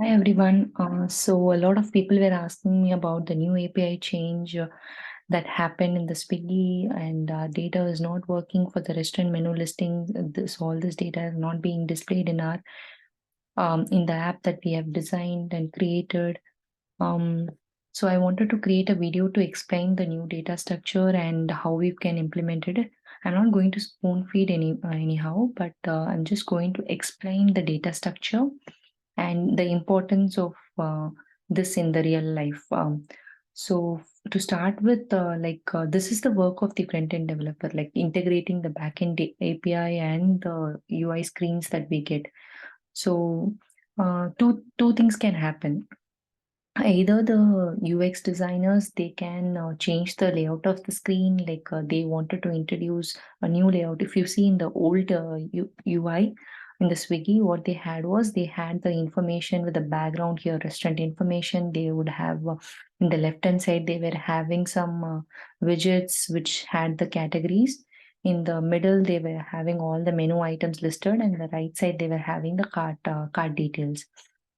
Hi everyone. So a lot of people were asking me about the new API change that happened in the Swiggy, and data is not working for the restaurant menu listing. All this data is not being displayed in our in the app that we have designed and created. Um, so I wanted to create a video to explain the new data structure and how we can implement it. I'm not going to spoon feed anyhow, but I'm just going to explain the data structure and the importance of this in the real life. So to start with, this is the work of the front-end developer, like integrating the backend API and the UI screens that we get. So two things can happen. Either the UX designers, they can change the layout of the screen, like they wanted to introduce a new layout. If you see in the old UI in the Swiggy, what they had was they had the information with the background here, restaurant information. They would have in the left hand side, they were having some widgets which had the categories. In the middle, they were having all the menu items listed, and the right side, they were having the cart details.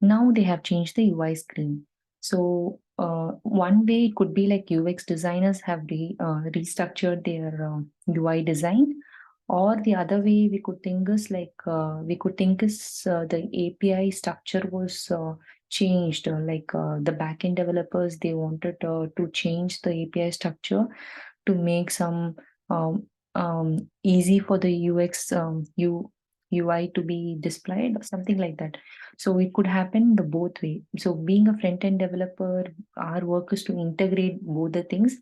Now they have changed the UI screen. So one way it could be like UX designers have restructured their UI design, or the other way we could think is the API structure was changed. The backend developers, they wanted to change the API structure to make some um, easy for the UI to be displayed or something like that. So it could happen the both way. So being a front end developer, our work is to integrate both the things.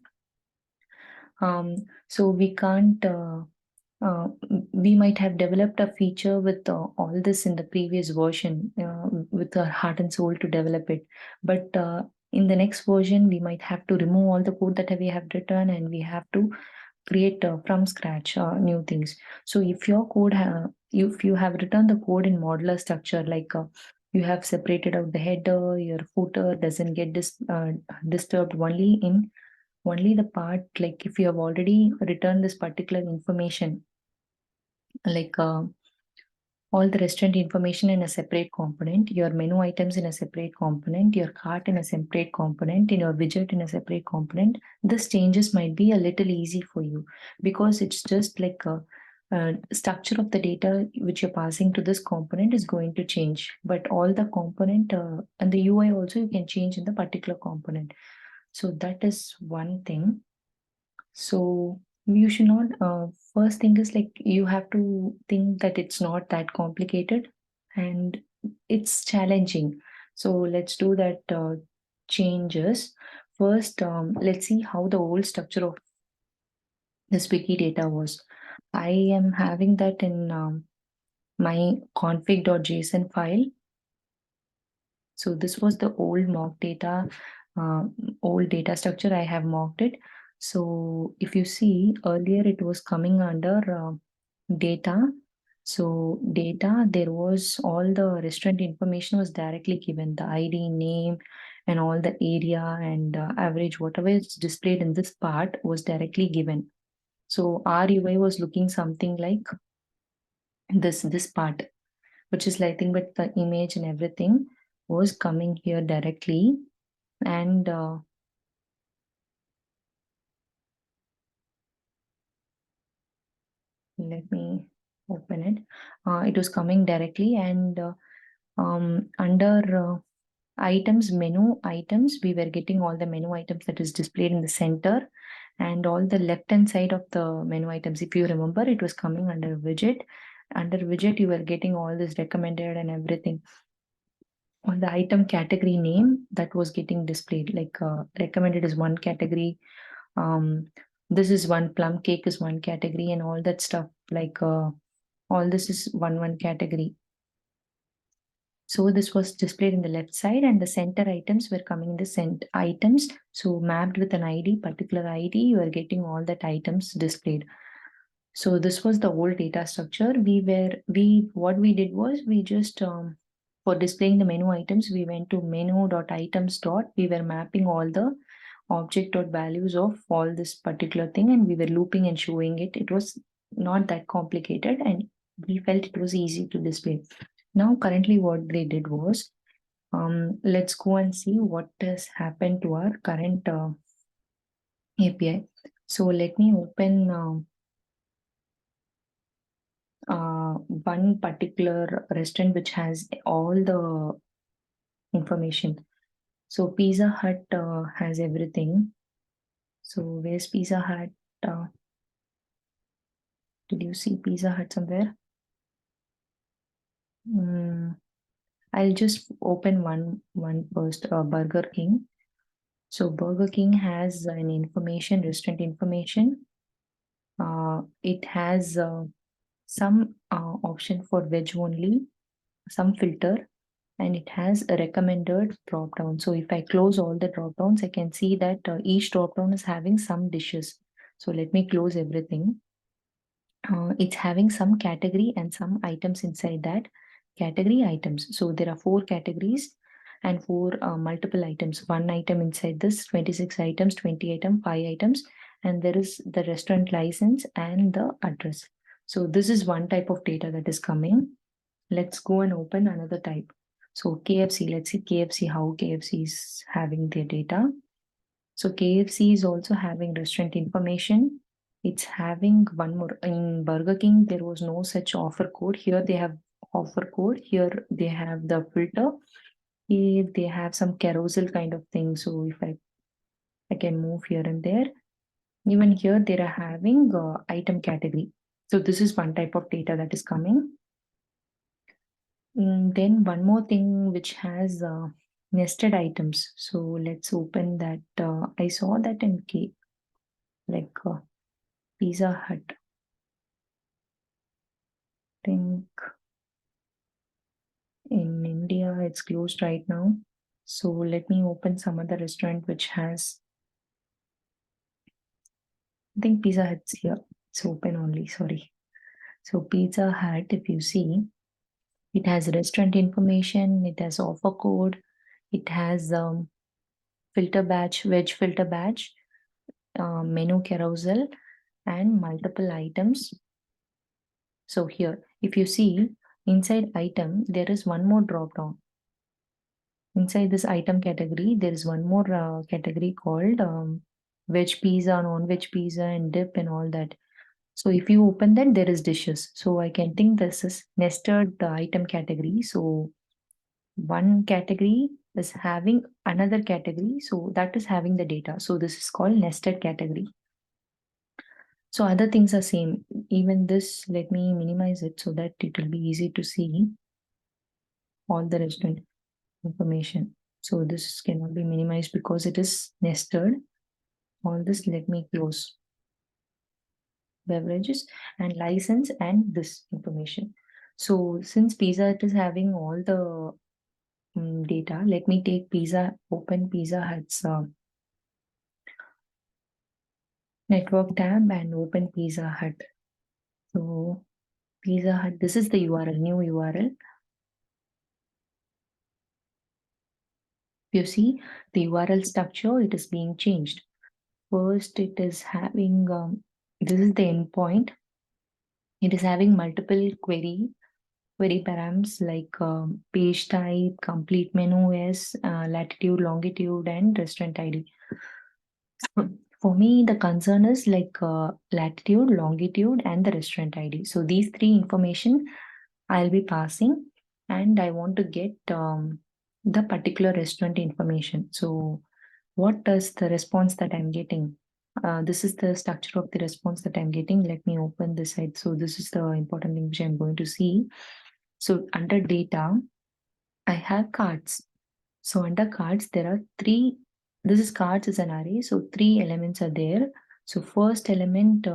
So we can't. We might have developed a feature with all this in the previous version with our heart and soul to develop it. But in the next version, we might have to remove all the code that we have written, and we have to create from scratch new things. So if you have written the code in modular structure, you have separated out the header, your footer doesn't get disturbed only the part, like if you have already written this particular information, like all the restaurant information in a separate component, your menu items in a separate component, your cart in a separate component, in your widget in a separate component, this changes might be a little easy for you because it's just like a structure of the data which you're passing to this component is going to change. But all the component and the UI also you can change in the particular component. So that is one thing. So you should not, first thing is like you have to think that it's not that complicated and it's challenging. So let's do that changes. First, let's see how the old structure of this wiki data was. I am having that in my config.json file. So this was the old mock data, uh, old data structure. I have mocked it. So if you see earlier, it was coming under data. So data, there was all the restaurant information was directly given, the ID, name, and all the area and average, whatever is displayed in this part was directly given. So our UI was looking something like this part, which is lighting, but the image and everything was coming here directly. And let me open it. It was coming directly, and under items, menu items, we were getting all the menu items that is displayed in the center, and all the left hand side of the menu items. If you remember, it was coming under widget. Under widget, you were getting all this recommended and everything. On the item category name that was getting displayed, like recommended is one category, this is one, plum cake is one category, and all that stuff, like all this is one category. So this was displayed in the left side, and the center items were coming in the center items. So mapped with an ID, particular ID, you are getting all that items displayed. So this was the old data structure. What we did was we just for displaying the menu items, we went to menu.items. We were mapping all the object.values of all this particular thing, and we were looping and showing it. It was not that complicated, and we felt it was easy to display. Now, currently, what they did was Let's go and see what has happened to our current API. So let me open one particular restaurant which has all the information. So Pizza Hut has everything. So where's Pizza Hut? Did you see Pizza Hut somewhere? I'll just open one first, Burger King. So Burger King has an information, restaurant information. It has some option for veg only, some filter, and it has a recommended drop down. So if I close all the drop downs, I can see that each drop down is having some dishes. So let me close everything. It's having some category and some items inside that category items. So there are 4 categories and 4 multiple items. One item inside this, 26 items, 20 items, 5 items, and there is the restaurant license and the address. So this is one type of data that is coming. Let's go and open another type. So KFC, let's see KFC, how KFC is having their data. So KFC is also having restaurant information. It's having one more. In Burger King, there was no such offer code. Here they have offer code. Here they have the filter. Here they have some carousel kind of thing. So if I can move here and there. Even here they are having item category. So this is one type of data that is coming. Then one more thing which has nested items. So let's open that. I saw that in Pizza Hut. Think in India it's closed right now. So let me open some other restaurant which has. I think Pizza Hut's here. It's open only. Sorry. So Pizza Hut, if you see, it has restaurant information. It has offer code. It has filter batch, veg filter batch, menu carousel, and multiple items. So here, if you see inside item, there is one more drop down. Inside this item category, there is one more category called veg pizza, non-veg pizza, and dip and all that. So if you open that, there is dishes. So I can think this is nested item category. So one category is having another category. So that is having the data. So this is called nested category. So other things are same. Even this, let me minimize it so that it will be easy to see all the restaurant information. So this cannot be minimized because it is nested. All this, let me close. Beverages and license and this information. So since Pizza Hut is having all the data, let me take open Pizza Hut's network tab and open Pizza Hut. So Pizza Hut, this is the URL, new URL. You see the URL structure, it is being changed. First, it is having, this is the endpoint. It is having multiple query params like page type, complete menu is, latitude, longitude, and restaurant ID. For me, the concern is like latitude, longitude, and the restaurant ID. So these 3 information I'll be passing, and I want to get the particular restaurant information. So what does the response that I'm getting? This is the structure of the response that I'm getting. Let me open this side. So this is the important thing which I'm going to see. So under data, I have cards. So under cards, there are 3. This is cards is an array. So 3 elements are there. So first element,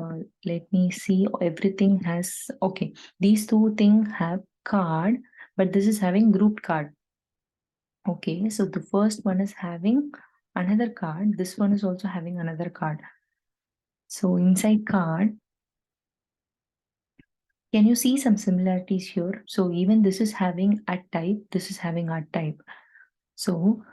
let me see, everything has, okay. These 2 things have card, but this is having grouped card. Okay, so the first one is having another card. This one is also having another card. So inside card, can you see some similarities here? So even this is having a type, this is having a type. So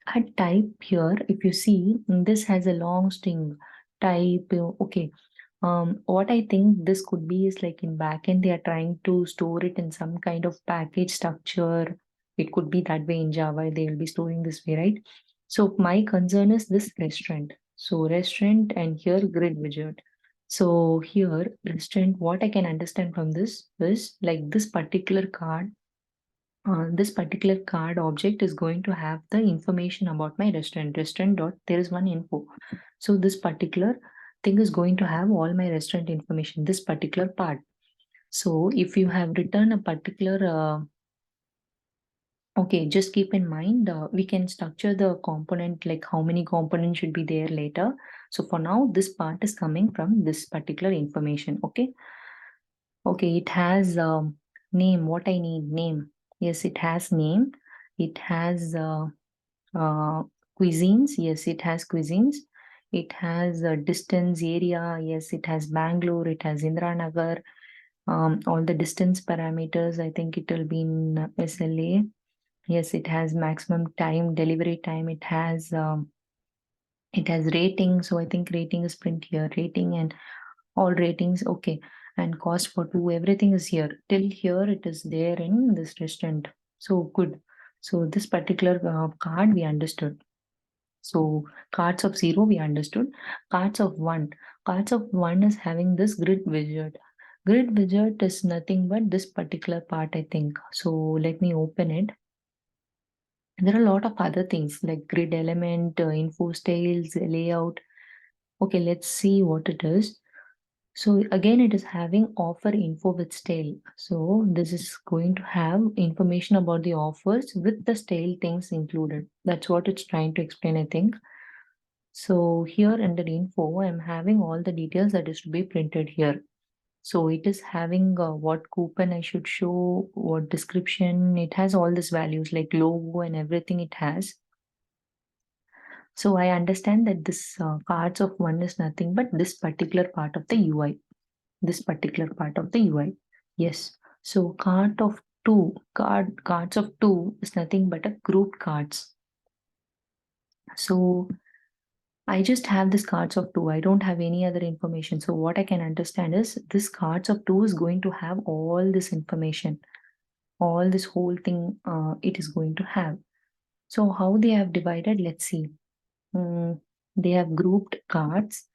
at type here, if you see, this has a long string type. Okay. What I think this could be is like in backend, they are trying to store it in some kind of package structure. It could be that way in Java. They will be storing this way, right? So my concern is this restaurant. So restaurant and here grid widget. So here restaurant, what I can understand from this is like this particular card object is going to have the information about my restaurant dot there is one info. So this particular thing is going to have all my restaurant information, this particular part. So if you have written a particular okay, just keep in mind, we can structure the component, like how many components should be there later. So for now, this part is coming from this particular information. Okay. Okay, it has name. What I need, name. Yes, it has name. It has uh, cuisines. Yes, it has cuisines. It has distance, area. Yes, it has Bangalore. It has Indranagar. All the distance parameters. I think it will be in SLA. Yes, it has maximum time, delivery time. It has rating. So I think rating is print here. Rating and all ratings. Okay. And cost for two, everything is here. Till here it is there in this restaurant. So good. So this particular card we understood. So cards of 0 we understood. Cards of 1. Cards of 1 is having this grid widget. Grid widget is nothing but this particular part, I think. So let me open it. There are a lot of other things like grid element, info styles, layout. Okay, let's see what it is. So again, it is having offer info with style. So this is going to have information about the offers with the style things included. That's what it's trying to explain, I think. So here under info, I'm having all the details that is to be printed here. So it is having what coupon I should show, what description. It has all these values like logo and everything it has. So I understand that this cards of 1 is nothing but this particular part of the UI. This particular part of the UI. Yes. So cards of 2 is nothing but a grouped cards. So I just have this cards of 2. I don't have any other information. So what I can understand is this cards of 2 is going to have all this information. All this whole thing it is going to have. So how they have divided, let's see. They have grouped cards,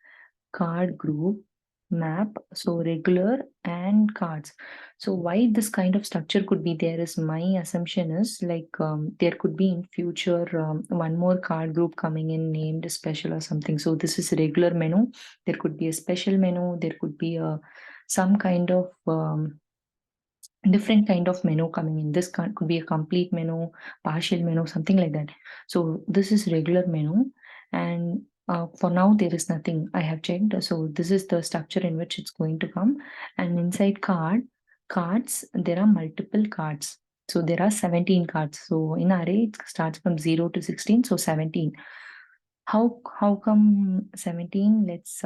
card group, map, so regular and cards. So why this kind of structure could be there is my assumption is like there could be in future one more card group coming in named special or something. So this is regular menu. There could be a special menu. There could be a some kind of different kind of menu coming in. This could be a complete menu, partial menu, something like that. So this is regular menu, and for now there is nothing. I have checked. So this is the structure in which it's going to come. And inside cards, there are multiple cards. So there are 17 cards. So in array it starts from 0 to 16. So 17. How come 17? Let's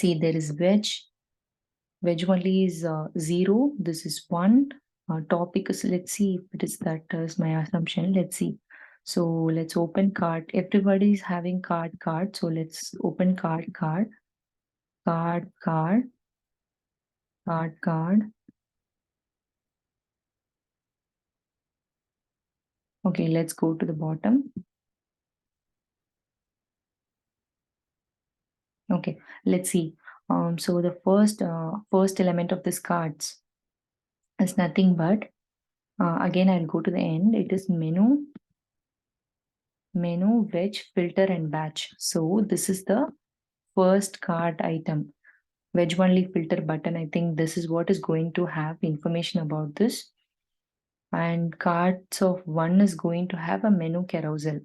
see. There is veg. Veg only is 0. This is 1. Topic is, let's see if it is that is my assumption. Let's see. So let's open card. Everybody is having card. So let's open card. Okay, let's go to the bottom. Okay, let's see. So the first element of this cards is nothing but again I'll go to the end. It is menu, veg, filter, and batch. So this is the first card item. Veg only filter button. I think this is what is going to have information about this. And cards of 1 is going to have a menu carousel.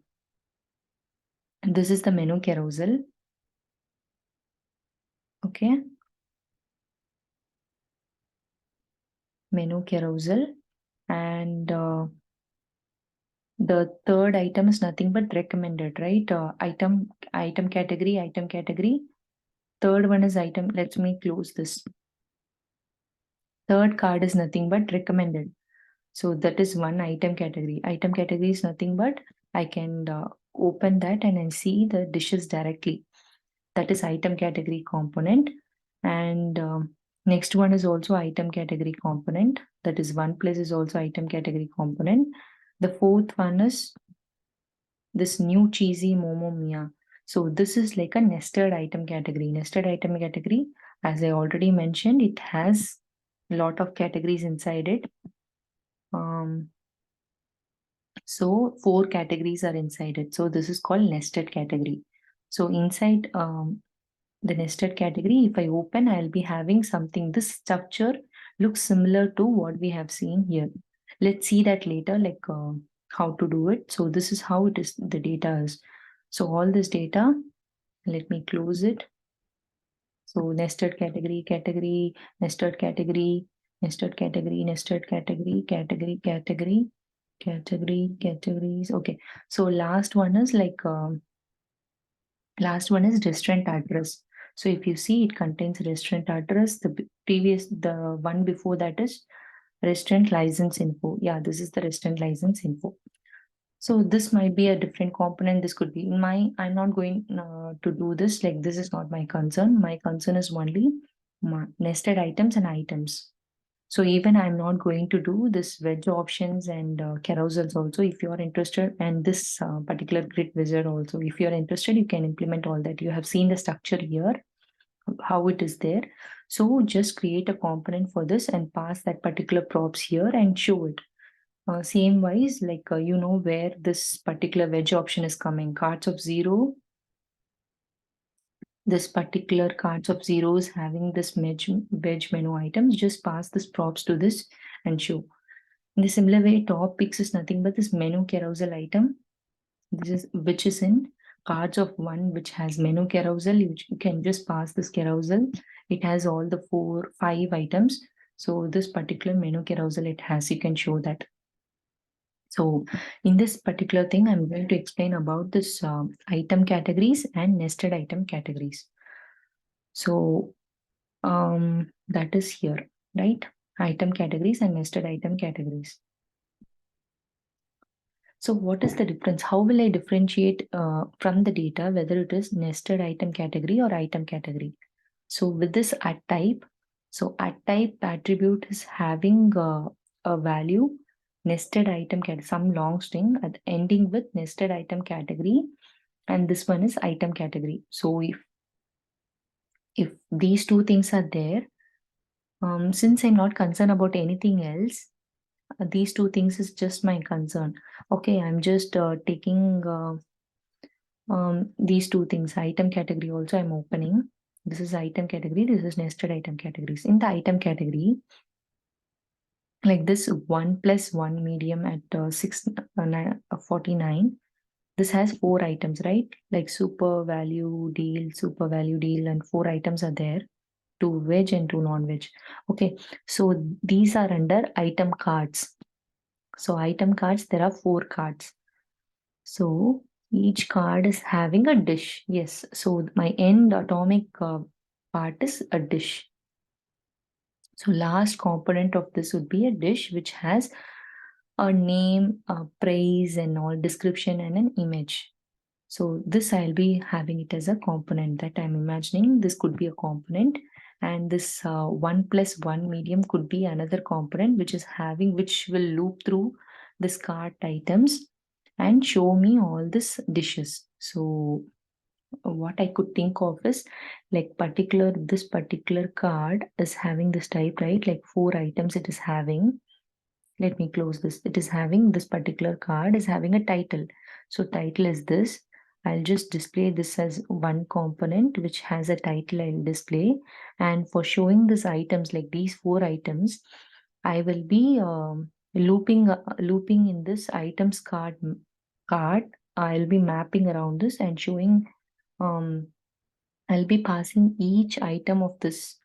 And this is the menu carousel. Okay. Menu carousel. And the third item is nothing but recommended, right? Item category. Third one is item. Let me close this. Third card is nothing but recommended. So that is one item category. Item category is nothing but I can open that and I see the dishes directly. That is item category component. And Next one is also item category component. That is one place is also item category component. The fourth one is this new cheesy momo mia. So this is like a nested item category. Nested item category, as I already mentioned, it has a lot of categories inside it. So 4 categories are inside it. So this is called nested category. So inside the nested category, if I open, I'll be having something. This structure looks similar to what we have seen here. Let's see that later, like how to do it. So this is how it is, the data is. So all this data, let me close it. So nested category, category, nested category, nested category, nested category, category, category, category, categories. Okay. So last one is like, last one is restaurant address. So if you see, it contains restaurant address. The one before that is restaurant license info. Yeah, this is the restaurant license info. So this might be a different component. This could be I'm not going to do this. Like this is not my concern. My concern is only nested items and items. So even I'm not going to do this wedge options and carousels also. If you're interested, and this particular grid wizard also, if you're interested, you can implement all that. You have seen the structure here, how it is there. So just create a component for this and pass that particular props here and show it. Same wise, like you know where this particular wedge option is coming. Cards of zero. This particular cards of zeros having this wedge menu items. Just pass this props to this and show. In the similar way, top picks is nothing but this menu carousel item. This is which is in cards of one, which has menu carousel. You can just pass this carousel. It has all the 5 items. So this particular menu carousel it has. You can show that. So in this particular thing, I'm going to explain about this item categories and nested item categories. So that is here, right? Item categories and nested item categories. So what is the difference? How will I differentiate from the data whether it is nested item category or item category? So with this at type, so at type attribute is having a value nested item category, some long string ending with nested item category, and this one is item category. So if these two things are there, since I'm not concerned about anything else, these two things is just my concern. Okay, I'm just taking these two things. Item category also I'm opening. This is item category, this is nested item categories. In the item category, like this 1 plus 1 medium at 49, this has 4 items, right? Like super value deal, and 4 items are there, 2 veg and 2 non-veg. Okay, so these are under item cards. So item cards, there are 4 cards. So each card is having a dish. Yes, so my end atomic part is a dish. So last component of this would be a dish which has a name, a praise and all description and an image. So this I'll be having it as a component that I'm imagining. This could be a component, and this 1 plus 1 medium could be another component which will loop through this cart items and show me all these dishes. So what I could think of is like this particular card is having this type, right? Like 4 items it is having. Let me close this. It is having this particular card is having a title. So title is this. I'll just display this as one component which has a title I'll display. And for showing these items, like these 4 items, I will be looping in this items card. I'll be mapping around this and showing, I'll be passing each item of this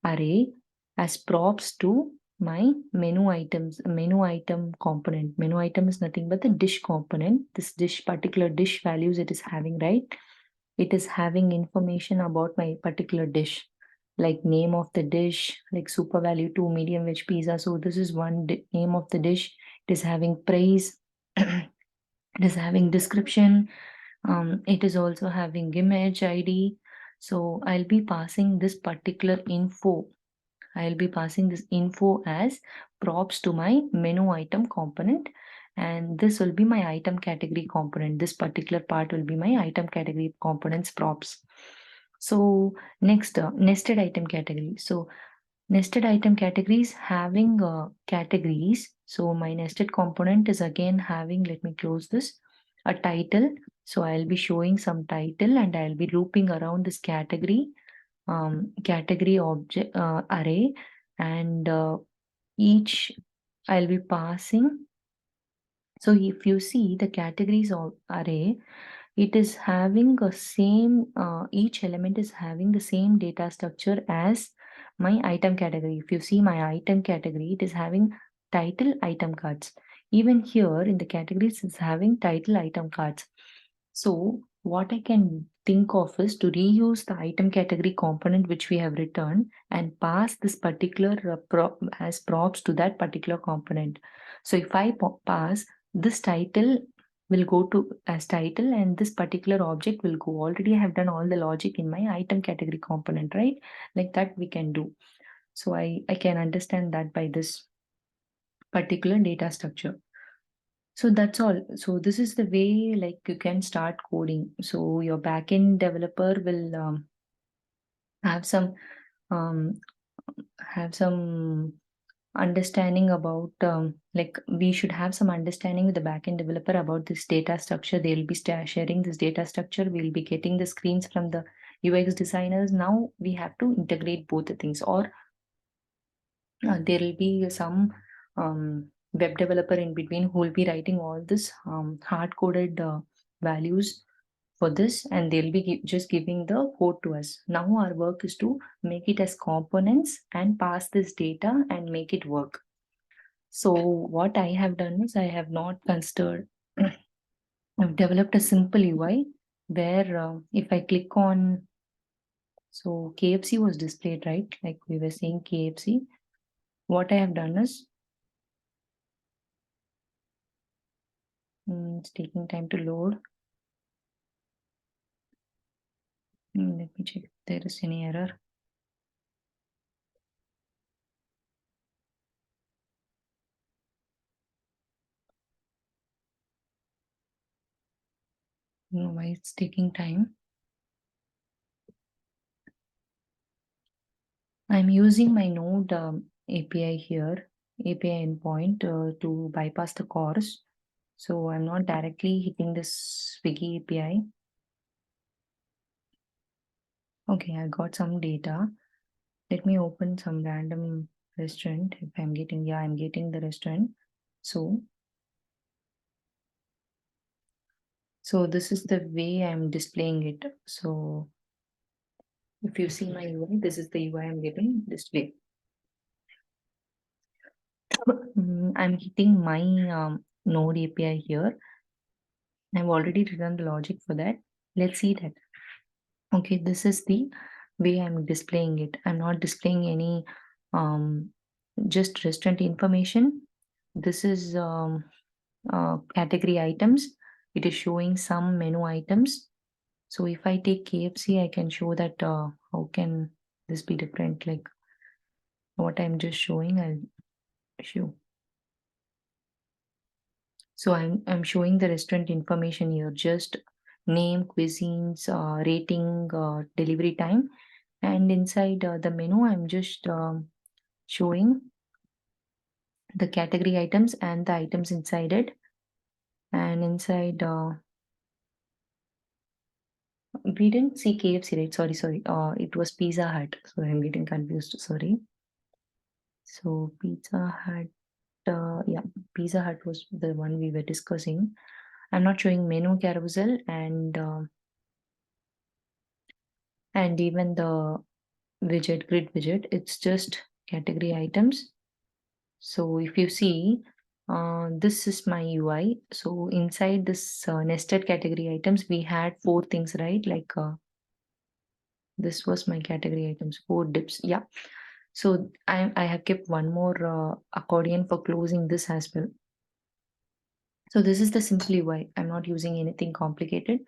array as props to my menu item component. Menu item is nothing but the dish component. This particular dish values it is having, right? It is having information about my particular dish, like name of the dish, like super value 2 medium veg pizza. So this is one name of the dish. It is having praise. It is having description. It is also having image ID. So I'll be passing this particular info I'll be passing this info as props to my menu item component, and this will be my item category component. This particular part will be my item category components props. So next, nested item category. So nested item categories having categories. So my nested component is again having, let me close this, a title. So I'll be showing some title and I'll be looping around this category object array, and each I'll be passing. So if you see the categories of array, it is having a same, each element is having the same data structure as my item category. If you see my item category, it is having title item cards. Even here in the categories, it's having title item cards. So what I can think of is to reuse the item category component which we have written and pass this particular as props to that particular component. So if I pass this title will go to as title and this particular object will go. Already I have done all the logic in my item category component, right? Like that we can do. So I can understand that by this particular data structure. So that's all. So this is the way like you can start coding. So your backend developer will have some um, have some understanding about like we should have some understanding with the backend developer about this data structure. They'll be sharing this data structure. We'll be getting the screens from the UX designers. Now we have to integrate both the things, or there will be some web developer in between who will be writing all this hard coded values for this, and they'll be just giving the code to us. Now our work is to make it as components and pass this data and make it work. So what I have done is I have not considered, I've developed a simple UI where if I click on, so KFC was displayed, right? Like we were saying KFC. What I have done is, it's taking time to load. Let me check if there is any error. No, why it's taking time. I'm using my Node API here, API endpoint to bypass the CORS. So I'm not directly hitting this Swiggy API. Okay, I got some data. Let me open some random restaurant. If I'm getting, yeah, I'm getting the restaurant. So this is the way I'm displaying it. So if you see my UI, this is the UI I'm getting display. I'm hitting my Node API here. I've already written the logic for that. Let's see that. Okay, this is the way I'm displaying it. I'm not displaying any just restaurant information. This is category items. It is showing some menu items. So if I take KFC, I can show that how can this be different? Like what I'm just showing, I'll show. So I'm showing the restaurant information here, just name, cuisines, rating, delivery time, and inside the menu, I'm just showing the category items and the items inside it. And inside, we didn't see KFC, right? Sorry. It was Pizza Hut. So I'm getting confused. Sorry. So Pizza Hut, yeah, Pizza Hut was the one we were discussing. I'm not showing menu carousel and even the grid widget. It's just category items. So if you see, this is my UI. So inside this nested category items, we had 4 things, right? Like this was my category items, 4 dips. Yeah. So I have kept one more accordion for closing this as well. So this is the simple UI. I'm not using anything complicated,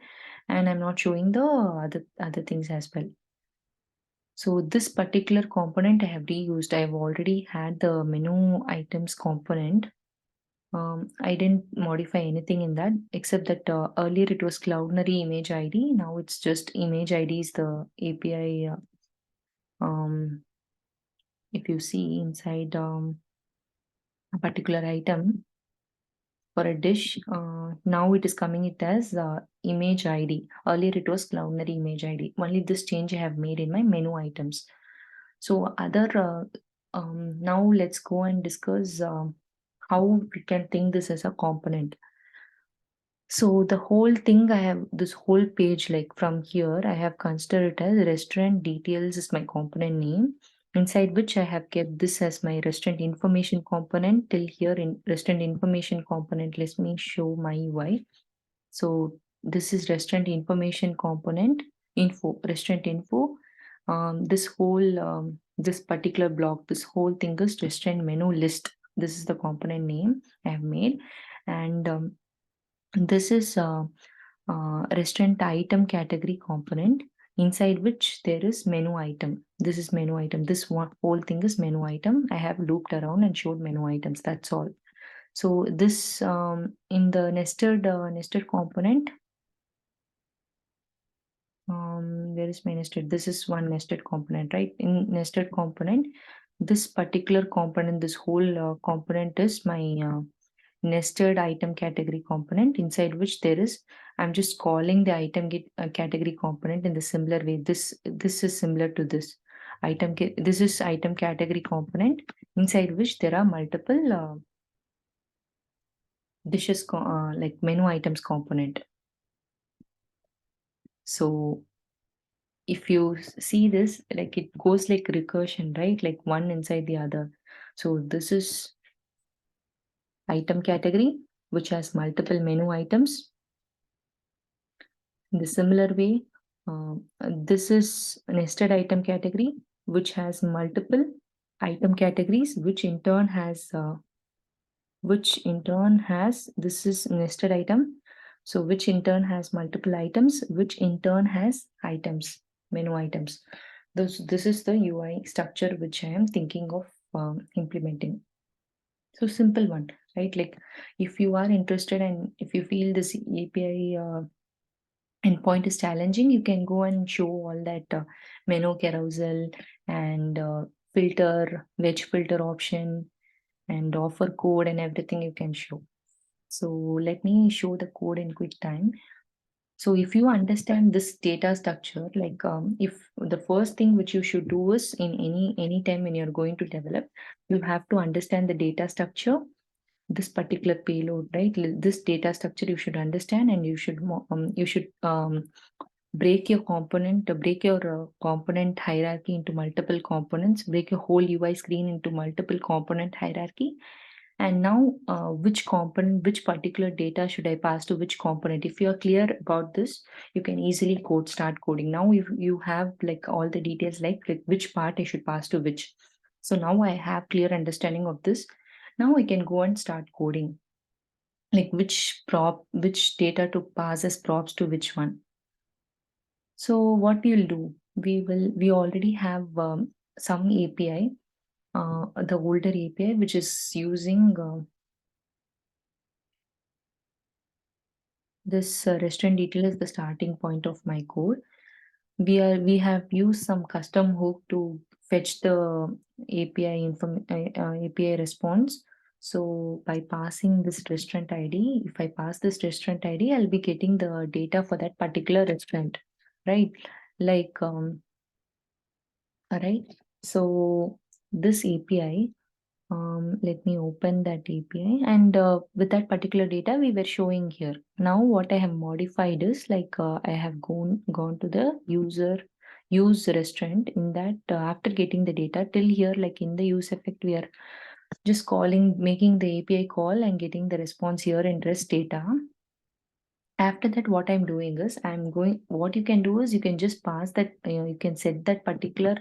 and I'm not showing the other things as well. So this particular component I have reused. I have already had the menu items component. I didn't modify anything in that except that earlier it was Cloudinary image ID. Now it's just image ID is the API. If you see inside a particular item for a dish, now it is coming it as image ID. Earlier it was Cloudinary image ID. Only this change I have made in my menu items. So now let's go and discuss how we can think this as a component. So the whole thing I have this whole page, like from here, I have considered it as restaurant details is my component name, inside which I have kept this as my restaurant information component till here in restaurant information component. Let me show my UI. So this is restaurant information component info, restaurant info. This particular block, this whole thing is restaurant menu list. This is the component name I have made. And this is restaurant item category component inside which there is menu item. This is menu item. This one whole thing is menu item. I have looped around and showed menu items. That's all. So this in the nested component, where is my nested? This is one nested component, right? In nested component, this particular component, this whole component is my nested item category component, inside which there is, I'm just calling the item category component in the similar way. This is similar to this this is item category component, inside which there are multiple dishes like menu items component. So if you see this, like it goes like recursion, right? Like one inside the other. So this is item category, which has multiple menu items. In the similar way, this is nested item category, which has multiple item categories, which in turn has this is nested item. So which in turn has multiple items, which in turn has items, menu items. This is the UI structure which I am thinking of implementing. So simple one, right? Like if you are interested and if you feel this API endpoint is challenging, you can go and show all that menu carousel and veg filter option and offer code and everything you can show. So let me show the code in quick time. So if you understand this data structure, like if the first thing which you should do is in any time when you're going to develop, you have to understand the data structure, this particular payload, right? This data structure you should understand, and you should break your component hierarchy into multiple components, break your whole UI screen into multiple component hierarchy. And now which particular data should I pass to which component? If you're clear about this, you can easily start coding. Now if you have like all the details, like which part I should pass to which. So now I have clear understanding of this. Now I can go and start coding, like which data to pass as props to which one. So what we'll do, we already have some API, the older API, which is using this restaurant detail as the starting point of my code. We have used some custom hook to fetch the API response. So by passing this restaurant ID, if I pass this restaurant ID, I'll be getting the data for that particular restaurant, right? Like all right. So this API, let me open that API, and with that particular data we were showing here. Now what I have modified is like I have gone to the use restaurant. In that after getting the data till here, like in the use effect, we are just making the API call and getting the response here in rest data. After that, what I'm doing is what you can do is you can just pass that, you can set that particular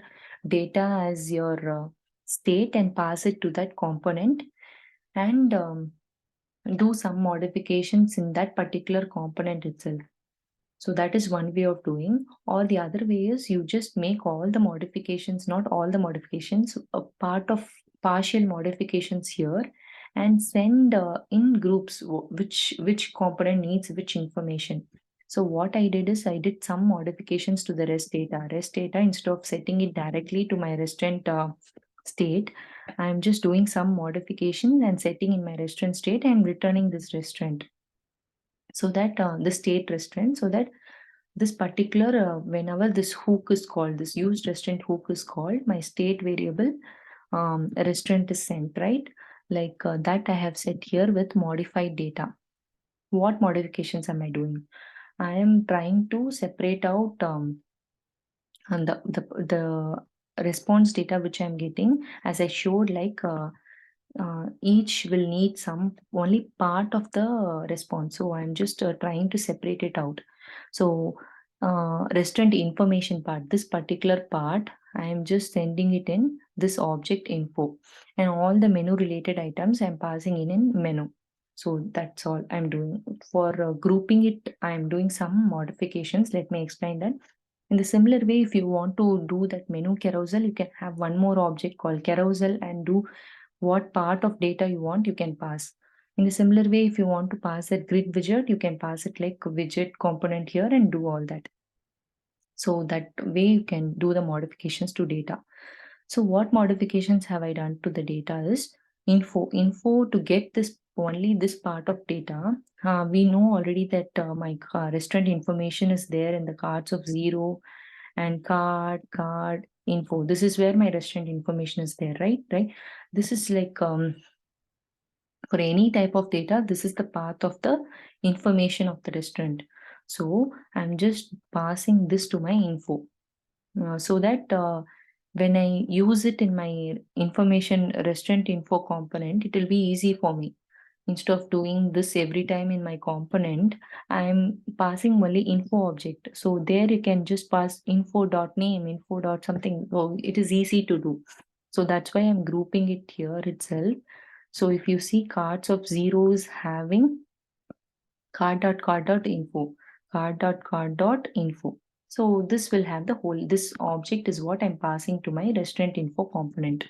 data as your state and pass it to that component, and do some modifications in that particular component itself. So that is one way of doing. Or the other way is you just make all the modifications, not all the modifications, a part of partial modifications here, and send in groups which component needs which information. So what I did is I did some modifications to the REST data. REST data, instead of setting it directly to my restaurant state, I'm just doing some modification and setting in my restaurant state and returning this restaurant. So that the state restaurant, so that this particular whenever this hook is called, this used restaurant hook is called, my state variable restaurant is sent, right? Like that I have set here with modified data. What modifications am I doing? I am trying to separate out and the response data which I'm getting, as I showed, like each will need some only part of the response. So I'm just trying to separate it out. So restaurant information part, this particular part, I am just sending it in this object info, and all the menu related items I'm passing in menu. So that's all I'm doing. For grouping it, I'm doing some modifications. Let me explain that. In the similar way, if you want to do that menu carousel, you can have one more object called carousel and do what part of data you want, you can pass. In a similar way, if you want to pass that grid widget, you can pass it like a widget component here and do all that. So that way you can do the modifications to data. So what modifications have I done to the data is info to get this only this part of data. We know already that my restaurant information is there in the cards of 0 and card info. This is where my restaurant information is there, right? This is like for any type of data, this is the path of the information of the restaurant. So I'm just passing this to my info, so that when I use it in my information restaurant info component, it will be easy for me. Instead of doing this every time in my component, I'm passing only info object. So there you can just pass info dot name, info dot something. So it is easy to do. So that's why I'm grouping it here itself. So if you see cards of zeros having card.card.info, card.card.info. So this will have the whole, this object is what I'm passing to my restaurant info component.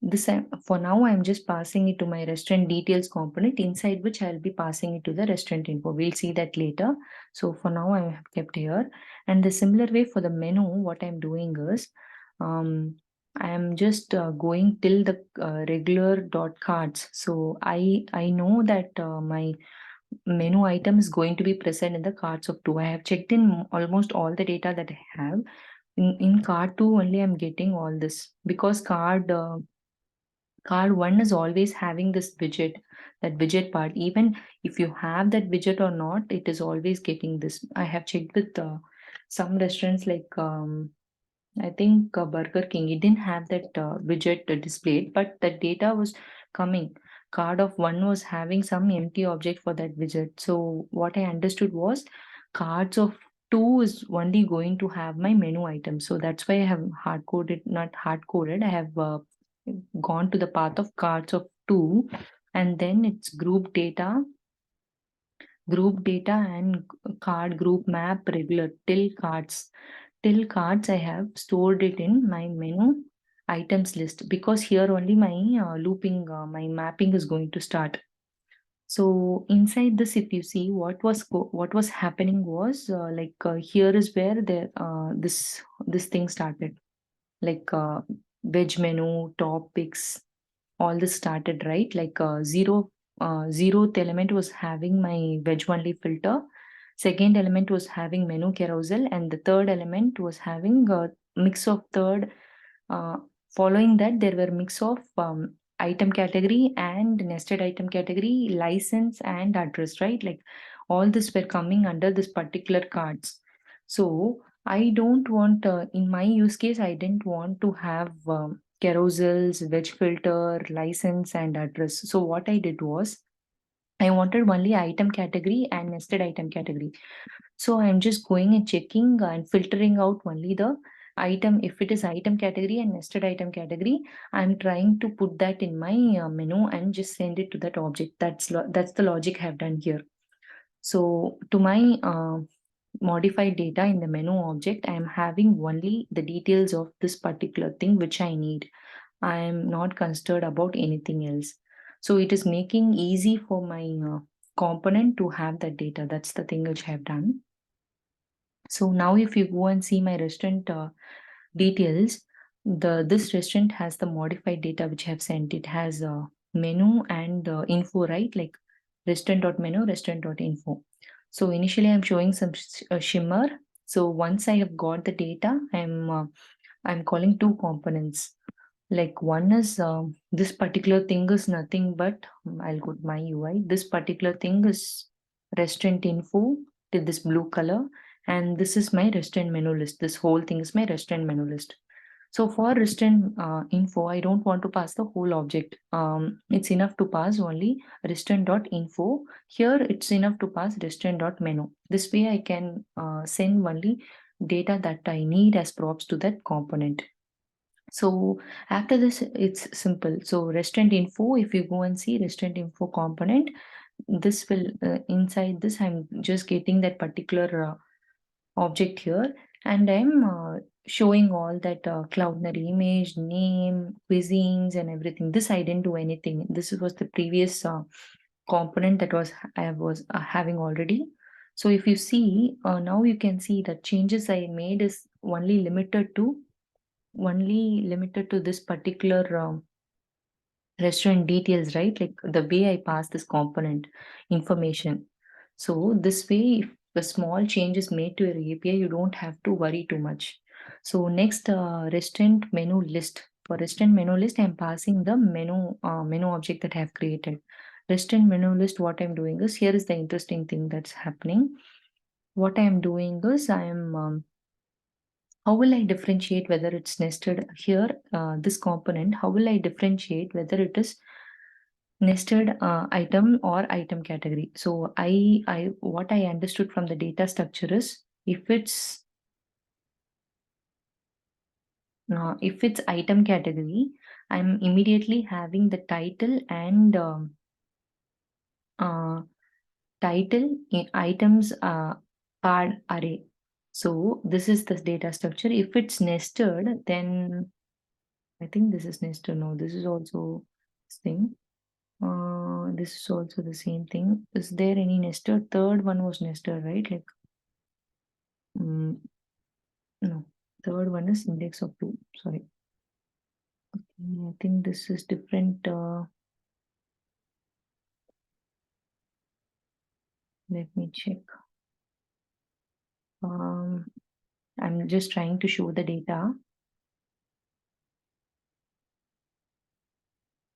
This for now I'm just passing it to my restaurant details component, inside which I'll be passing it to the restaurant info. We'll see that later. So for now I have kept here. And the similar way for the menu, what I'm doing is I am just going till the regular dot cards. So I know that my menu item is going to be present in the cards of 2. I have checked in almost all the data that I have. In card 2 only I'm getting all this, because card 1 is always having this widget, that widget part. Even if you have that widget or not, it is always getting this. I have checked with some restaurants like I think Burger King, it didn't have that widget displayed, but the data was coming. Card of 1 was having some empty object for that widget. So what I understood was cards of 2 is only going to have my menu item. So that's why I have hard coded, not hard coded. I have gone to the path of cards of 2, and then it's group data and card group map regular till cards I have stored it in my menu items list, because here only my looping my mapping is going to start. So inside this, if you see what was happening was here is where the this thing started, like veg menu topics, all this started, right? Like zeroth element was having my veg only filter, second element was having menu carousel, and the third element was having a mix of third. uh, Following that, there were mix of item category and nested item category, license and address, right? Like all this were coming under this particular cards. So I don't want in my use case, I didn't want to have carousels, veg filter, license, and address. So what I did was I wanted only item category and nested item category. So I'm just going and checking and filtering out only the item. If it is item category and nested item category, I'm trying to put that in my menu and just send it to that object. That's the logic I have done here. So to my modified data in the menu object, I am having only the details of this particular thing which I need. I am not concerned about anything else. So it is making easy for my component to have that data. That's the thing which I have done. So now if you go and see my restaurant details, this restaurant has the modified data which I have sent. It has a menu and info, right? Like restaurant.menu, restaurant.info. So initially I'm showing some shimmer. So once I have got the data, I'm calling two components. Like one is this particular thing is nothing but I'll go to my UI. This particular thing is restaurant info till this blue color, and this is my restaurant menu list. This whole thing is my restaurant menu list. So for restaurant info, I don't want to pass the whole object. It's enough to pass only restaurant.info. Here it's enough to pass restaurant.menu. This way I can send only data that I need as props to that component. So after this, it's simple. So restaurant info, if you go and see restaurant info component, this will inside this, I'm just getting that particular object here, and I'm showing all that cloudinary image, name, cuisines, and everything. This I didn't do anything. This was the previous component that I was having already. So if you see now, you can see that changes I made is only limited to this particular restaurant details, right? Like the way I pass this component information. So this way, if a small change is made to your API, you don't have to worry too much. So next, restaurant menu list. For restaurant menu list, I'm passing the menu object that I have created. Restaurant menu list, what I'm doing is, here is the interesting thing that's happening. What I'm doing is how will I differentiate whether it's nested here, this component, how will I differentiate whether it is nested item or item category? So what I understood from the data structure is if it's item category, I'm immediately having the title and uh, title in items card array. So this is the data structure. If it's nested, then I think this is nested. No, this is also this thing. This is also the same thing. Is there any nested? Third one was nested, right? Like, no. Third one is index of 2. Sorry. Okay, I think this is different. Let me check. I'm just trying to show the data.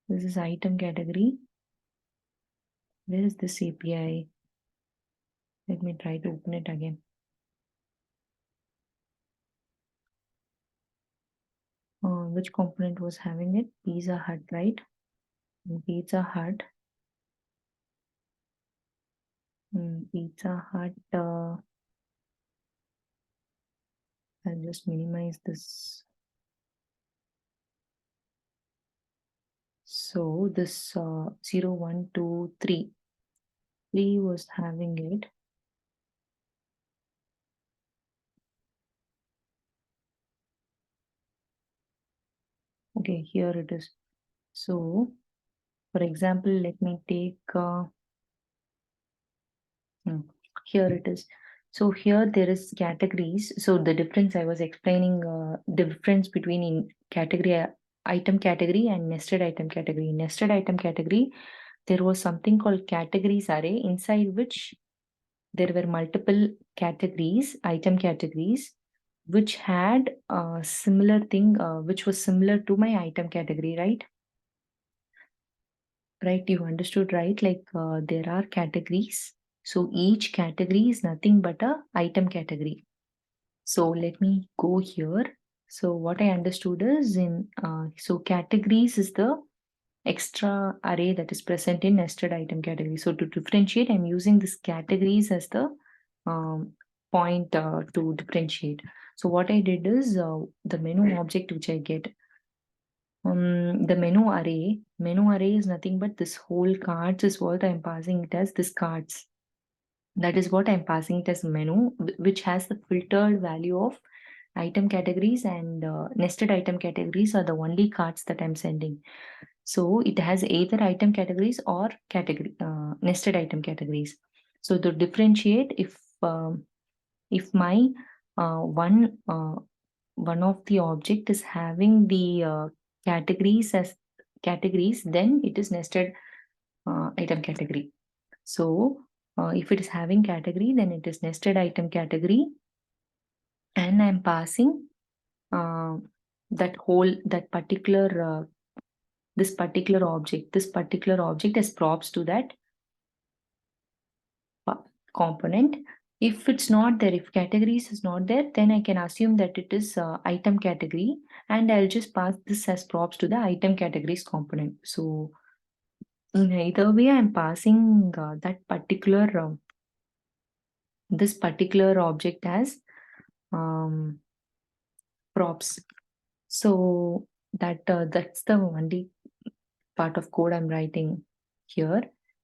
This is item category. Where is this API? Let me try to open it again. Which component was having it? Pizza Hut, right? Pizza Hut. Pizza Hut. I'll just minimize this. So this 0, 1, 2, 3. 3 was having it. Okay, here it is. So, for example, let me take here it is. So here there is categories. So the difference I was explaining, difference between in category item category and nested item category. Nested item category, there was something called categories array, inside which there were multiple categories, item categories, which had a similar thing, which was similar to my item category, right? Right, you understood, right? Like there are categories. So each category is nothing but a item category. So let me go here. So what I understood is so categories is the extra array that is present in nested item category. So to differentiate, I'm using this categories as the um, point to differentiate. So what I did is the menu object which I get, the menu array is nothing but this whole cards is what I'm passing it as this cards. That is what I'm passing it as menu, which has the filtered value of item categories, and nested item categories are the only cards that I'm sending. So it has either item categories or nested item categories. So to differentiate, if my one of the object is having the categories as categories, then it is nested item category. So if it is having category, then it is nested item category, and I'm passing uh, that particular this particular object as props to that component. If it's not there, if categories is not there, then I can assume that it is item category, and I'll just pass this as props to the item categories component. So in either way, I'm passing this particular object as um, props. So that's the only part of code I'm writing here.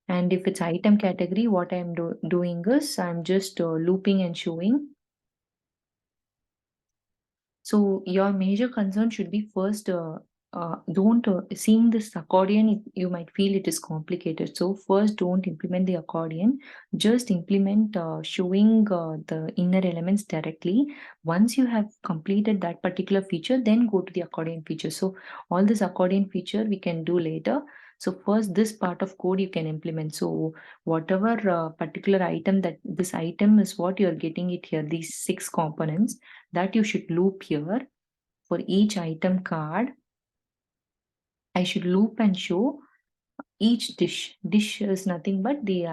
And if it's item category, what I'm doing is I'm just looping and showing. So your major concern should be first, don't seeing this accordion, you might feel it is complicated. So first, don't implement the accordion. Just implement showing the inner elements directly. Once you have completed that particular feature, then go to the accordion feature. So all this accordion feature we can do later. So first, this part of code you can implement. So whatever particular item, that this item is what you're getting it here, these 6 components that you should loop here. For each item card, I should loop and show each dish. Dish is nothing but the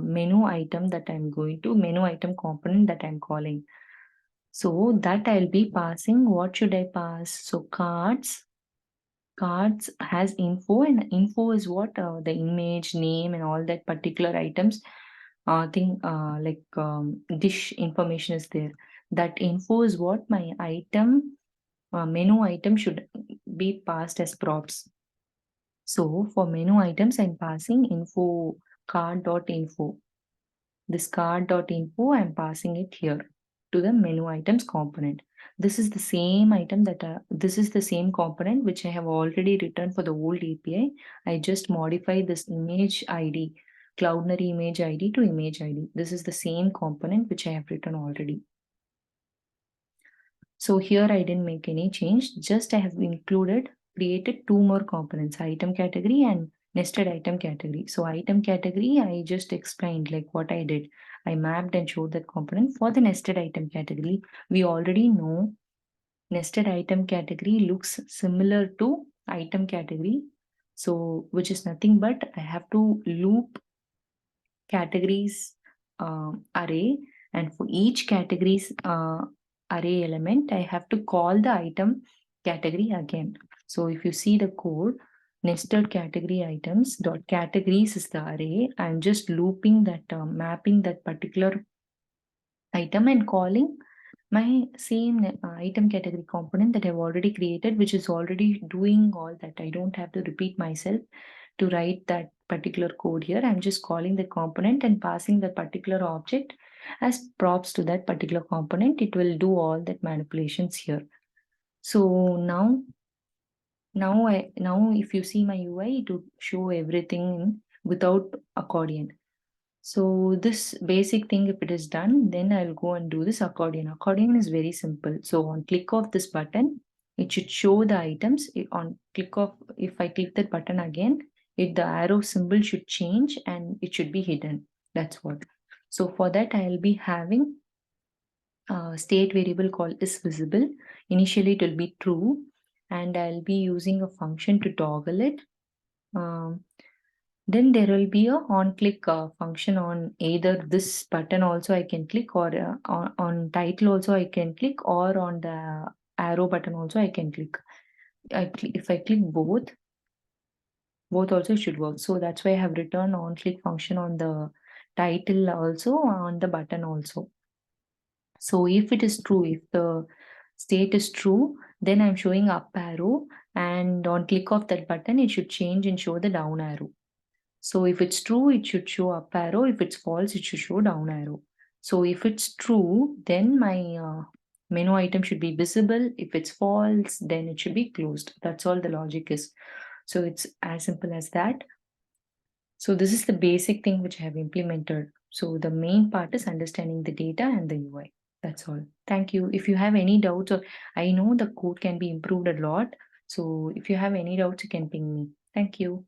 menu item that I'm going to, menu item component that I'm calling. So that I'll be passing. What should I pass? So cards has info, and info is what the image, name, and all that particular items thing like dish information is there. That info is what my item menu item should be passed as props. So for menu items, I'm passing info card.info. This card.info, I'm passing it here to the menu items component. This is the same item this is the same component which I have already written for the old API. I just modify this image ID, Cloudinary image ID to image ID. This is the same component which I have written already. So here I didn't make any change, just I have created 2 more components, item category and nested item category. So item category, I just explained like what I did. I mapped and showed that component. For the nested item category, we already know nested item category looks similar to item category. So which is nothing but I have to loop categories array, and for each categories array element, I have to call the item category again. So if you see the code, nested category items dot categories is the array. I'm just looping that, mapping that particular item and calling my same item category component that I've already created, which is already doing all that. I don't have to repeat myself to write that particular code here. I'm just calling the component and passing the particular object as props to that particular component. It will do all that manipulations here. So now if you see my UI, it will show everything without accordion. So this basic thing, if it is done, then I'll go and do this accordion. Accordion is very simple. So on click of this button, it should show the items. If I click that button again, the arrow symbol should change and it should be hidden. That's what. So for that, I'll be having a state variable called is visible. Initially, it will be true, and I'll be using a function to toggle it. Then there will be a on click function on either this button also I can click, or on title also I can click, or on the arrow button also I can click. If I click both also should work. So that's why I have written on click function on the title also, on the button also. So if it is true, if the state is true, then I'm showing up arrow, and on click of that button, it should change and show the down arrow. So if it's true, it should show up arrow. If it's false, it should show down arrow. So if it's true, then my menu item should be visible. If it's false, then it should be closed. That's all the logic is. So it's as simple as that. So this is the basic thing which I have implemented. So the main part is understanding the data and the UI. That's all. Thank you. If you have any doubts, or I know the code can be improved a lot. So if you have any doubts, you can ping me. Thank you.